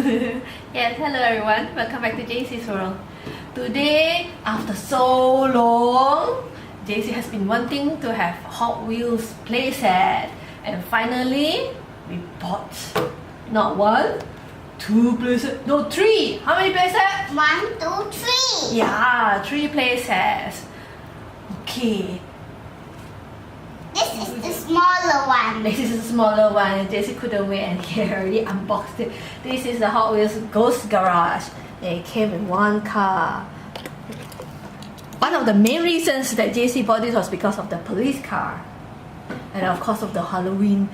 Yes, hello everyone. Welcome back to JC's World. Today, after so long, JC has been wanting to have Hot Wheels playset, and finally, we bought not one, two playsets, no, three. How many playsets? 1, 2, 3. Yeah, three playsets. Okay. This is the smaller one. This is a smaller one. JC couldn't wait and he already unboxed it. This is the Hot Wheels Ghost Garage. It came in one car. One of the main reasons that JC bought this was because of the police car. And of course of the Halloween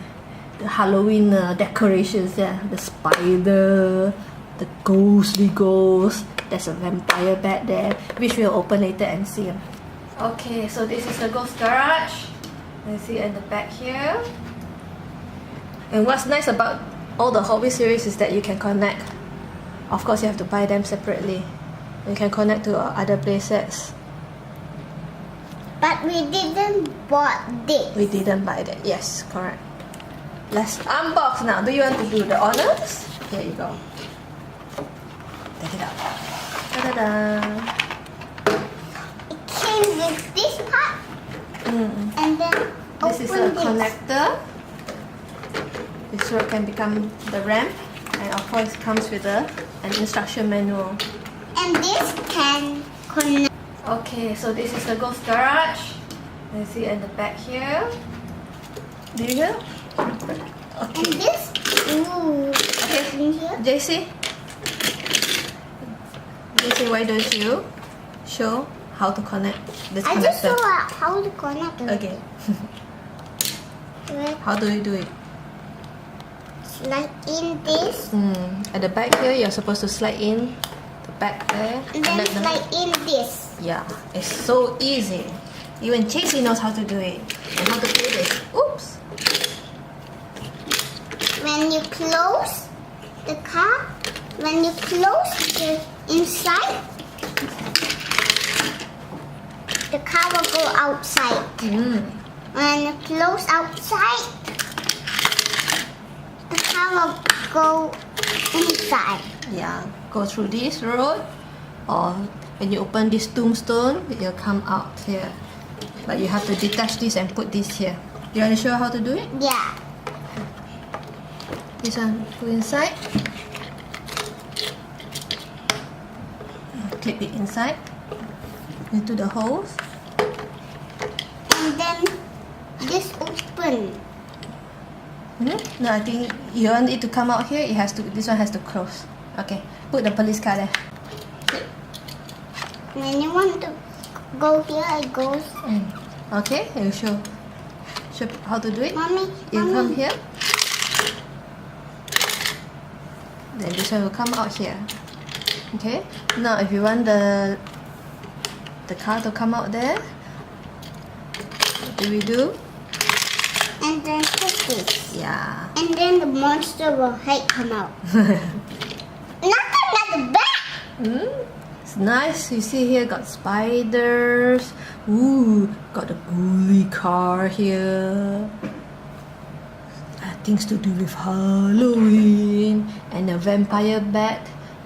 decorations. Yeah, the spider, the ghostly ghost. There's a vampire bat there, which we'll open later and see. Okay, so this is the Ghost Garage. Let's see at the back here. And what's nice about all the Hot Wheels series is that you can connect. Of course, you have to buy them separately. You can connect to other playsets. But we didn't bought this. We didn't buy that. Yes, correct. Let's unbox now. Do you want to do the honors? Here you go. Take it out. Ta-da-da! It came with this part. And then This is a open this. connector. This one can become the ramp, and of course it comes with an instruction manual. And this can connect. Okay, so this is the Ghost Garage. Let's see at the back here. Do you hear? And Okay. this, ooh, Okay, in here. JC, why don't you show how to connect this I just saw connector? how to connect it. Okay. Right. How do you do it? Like in this, At the back here, you're supposed to slide in the back there. and then like in this. Yeah, it's so easy. Even JC knows how to do it. And how to do this. Oops. When you close the car, when you close the inside, the car will go outside. When you close outside, the car will go inside. Yeah, go through this road, or when you open this tombstone, it'll come out here. But you have to detach this and put this here. You want to show how to do it? Yeah. This one, put inside. Clip it inside into the holes. And then this open. No, I think you want it to come out here. It has to. This one has to close. Okay, put the police car there. When you want to go here, it goes. Okay, I will show how to do it. Mommy, You come mommy. here. Then this one will come out here. Okay. Now, if you want the car to come out there, what do we do? And then put this. Yeah. And then the monster will come out. Nothing at the back. It's nice. You see here, got spiders. Ooh, got the ghouly car here. Things to do with Halloween, and a vampire bat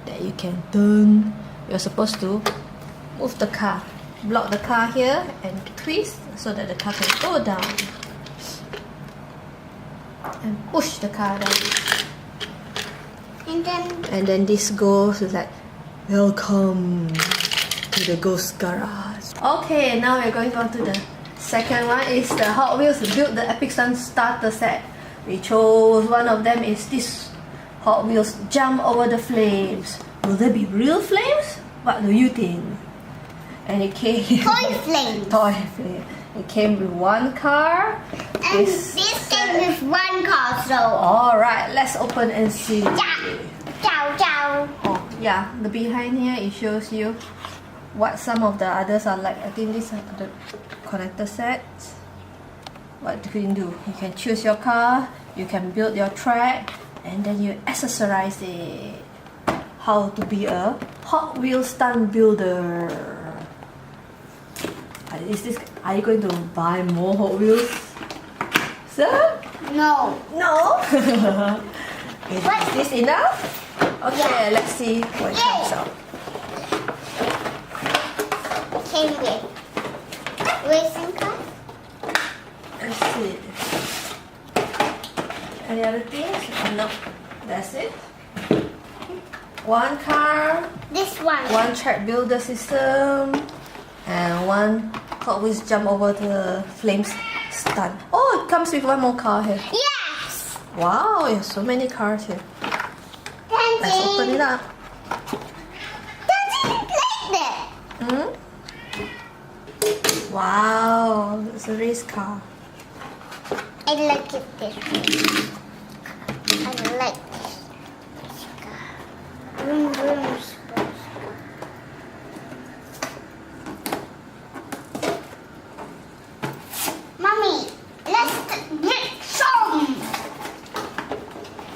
that you can turn. You're supposed to move the car, block the car here, and twist so that the car can go down, and push the car down. And then this goes like, welcome to the Ghost Garage. Okay, now we're going on to the second one. Is the Hot Wheels Build the Epic Stunt starter set. We chose one of them is this Hot Wheels Jump Over the Flames. Will there be real flames? What do you think? And it came toy flame. toy flame. It came with one car. And this came with one car, so. Alright, let's open and see. Ciao, ciao. Oh yeah, the behind here it shows you what some of the others are like. I think these are the connector sets. What you can do, you can choose your car, you can build your track, and then you accessorize it. How to be a Hot Wheels stunt builder. Are you going to buy more Hot Wheels? Sir? No. No? Is this enough? Okay, let's see what it comes out. Came with racing car. Let's see. Any other things? No, that's it. One car, This one. one track builder system, and one Hot Wheels jump over the flames stunt. Oh, it comes with one more car here. Yes. Wow, there's so many cars here. Let's open it up. Doesn't like that. Hmm? Wow, it's a race car. I like it this way. I like this. Vroom, vroom, sports car. Mommy, let's get some.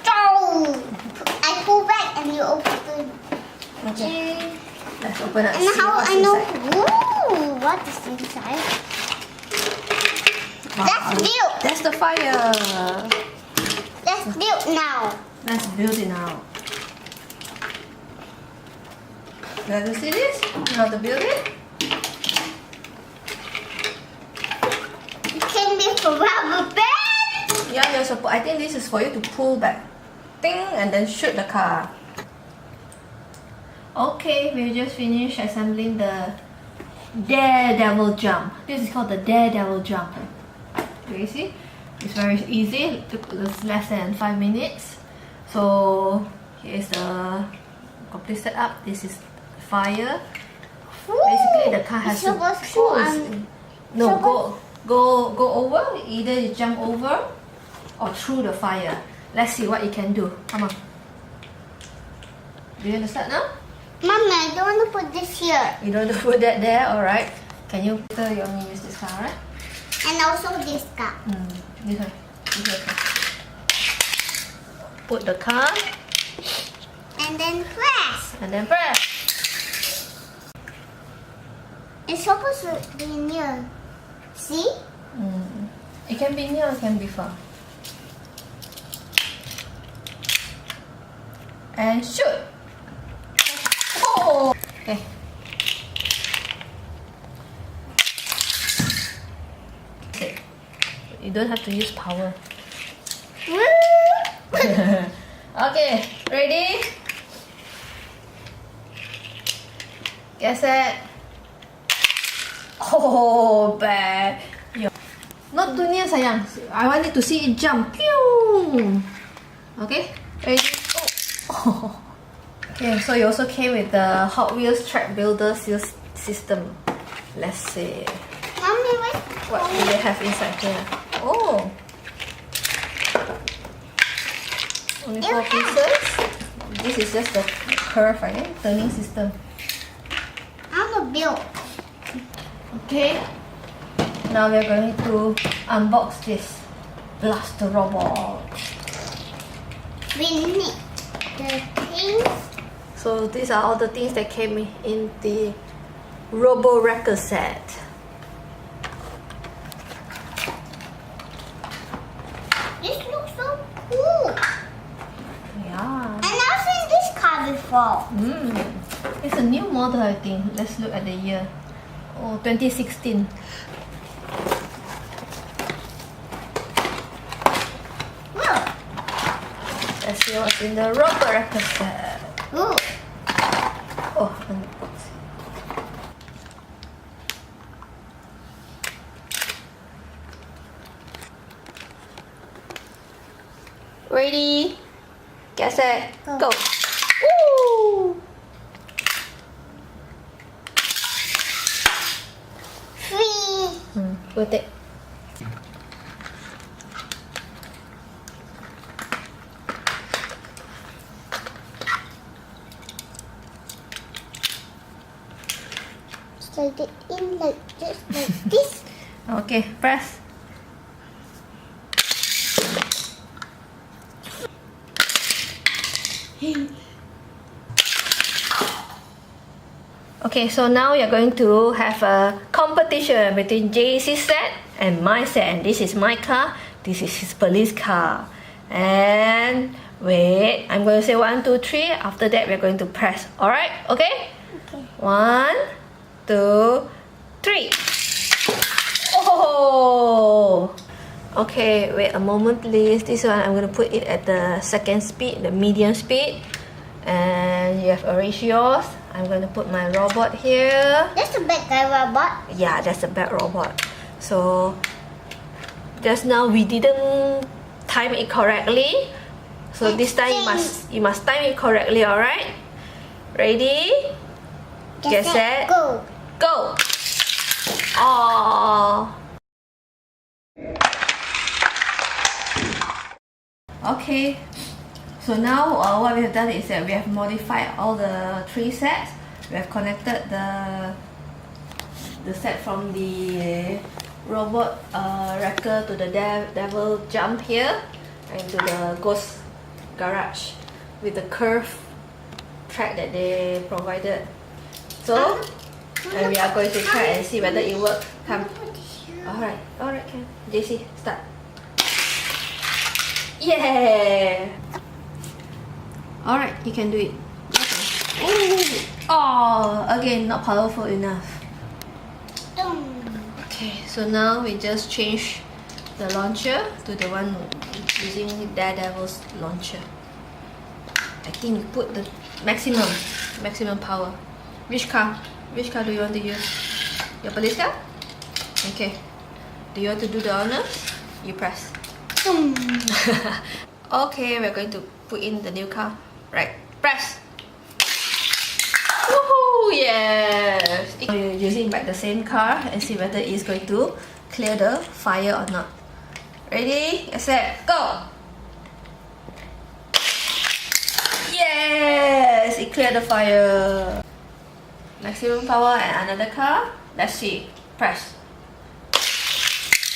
Go. I pull back and you open. Okay, let's open up. And See how what's I know? inside. Ooh, what is inside? Wow. Let's build. That's the fire. Let's build now. Let's build it now. Let us see this. You know how to build it? It can be for rubber band. Yeah, you're supposed. I think this is for you to pull back, ding, and then shoot the car. Okay, we just finished assembling the daredevil jump. This is called the daredevil jump. Do you see? It's very easy. It took us less than 5 minutes. So here's the complete setup. This is fire. Basically, the car has It's supposed to to, no, supposed- go over. Either you jump over or through the fire. Let's see what you can do. Come on. Do you understand now? Mommy, I don't want to put this here. You don't have to put that there. All right. Can you? You only use this car, right? And also this car. This one. This one. Put the car And then press. and then press. It's supposed to be near. See? It can be near, it can be far. And shoot. Oh. Okay. Okay. You don't have to use power. Okay, ready? Get set. Oh, bad. Not too near, sayang. I want it to see it jump. Pew! Okay, ready? Oh. Okay, so you also came with the Hot Wheels track builder system. Let's see. Mommy, where's What do they have inside here? Oh! Only 4 pieces. This is just the curve, I think, turning system. I want to build. Okay. Now we're going to unbox this blaster robot. We need the things. So these are all the things that came in the Robo Wrecker set. This looks so cool. Yeah. And I've seen this car before. It's a new model, I think. Let's look at the year. Oh, 2016. Look. Let's see what's in the Robo Wrecker set. Ooh. Oh, unbox. Ready? Get set. Go. Go. Woo! Free. We'll take. Slide it in like just like this. Okay, press. Okay, so now we are going to have a competition between JC's set and my set. And this is my car, this is his police car. And Wait, I'm going to say 1, 2, 3. After that, we're going to press. Alright? Okay? Okay. 1, 2, 3. Oh! Okay, wait a moment please. This one I'm going to put it at the second speed, the medium speed. And you have arranged yours. I'm going to put my robot here. That's a big guy robot. Yeah, that's a bad robot. So just now we didn't time it correctly. So this time you must time it correctly, alright? Ready? Get set, go. go! Oh. Okay. So now what we have done is that we have modified all the 3 sets. We have connected the set from the robot wrecker to the devil jump here and to the ghost garage with the curved track that they provided. So and we are going to try and see whether it works. Come. Alright, Ken. JC, start. Yeah! Alright, you can do it. Okay. Oh, again, not powerful enough. Okay, so now we just change the launcher to the one using Daredevil's launcher. I think we put the maximum power. Which car do you want to use? Your police car? Okay. Do you want to do the honors? You press. Okay, we're going to put in the new car. Right, press. Woohoo! Yes! You're using back the same car and see whether it's going to clear the fire or not. Ready? Get set, go! Yes! It cleared the fire. Maximum power and another car. Let's see. Press.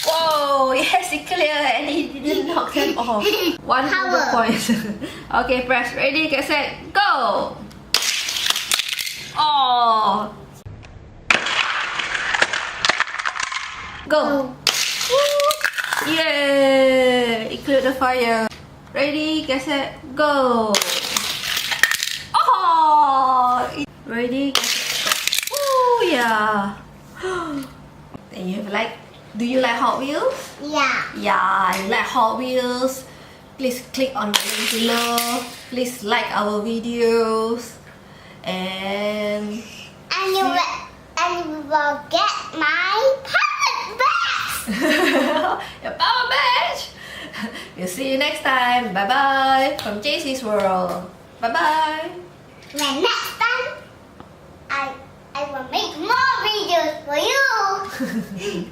Whoa! Yes, it cleared and it didn't knock them off. 100 points. Okay, press. Ready, get set, go! Oh! Go! Woo. Yeah! It cleared the fire. Ready, get set, go! Oh! Ready, get set, go! Oh yeah! And you have do you like Hot Wheels? Yeah. Yeah, you like Hot Wheels? Please click on the link below. Please like our videos. And you will get my power badge. your power badge. We'll see you next time. Bye bye from JC's World. Bye bye. And next time, I will make more videos for you.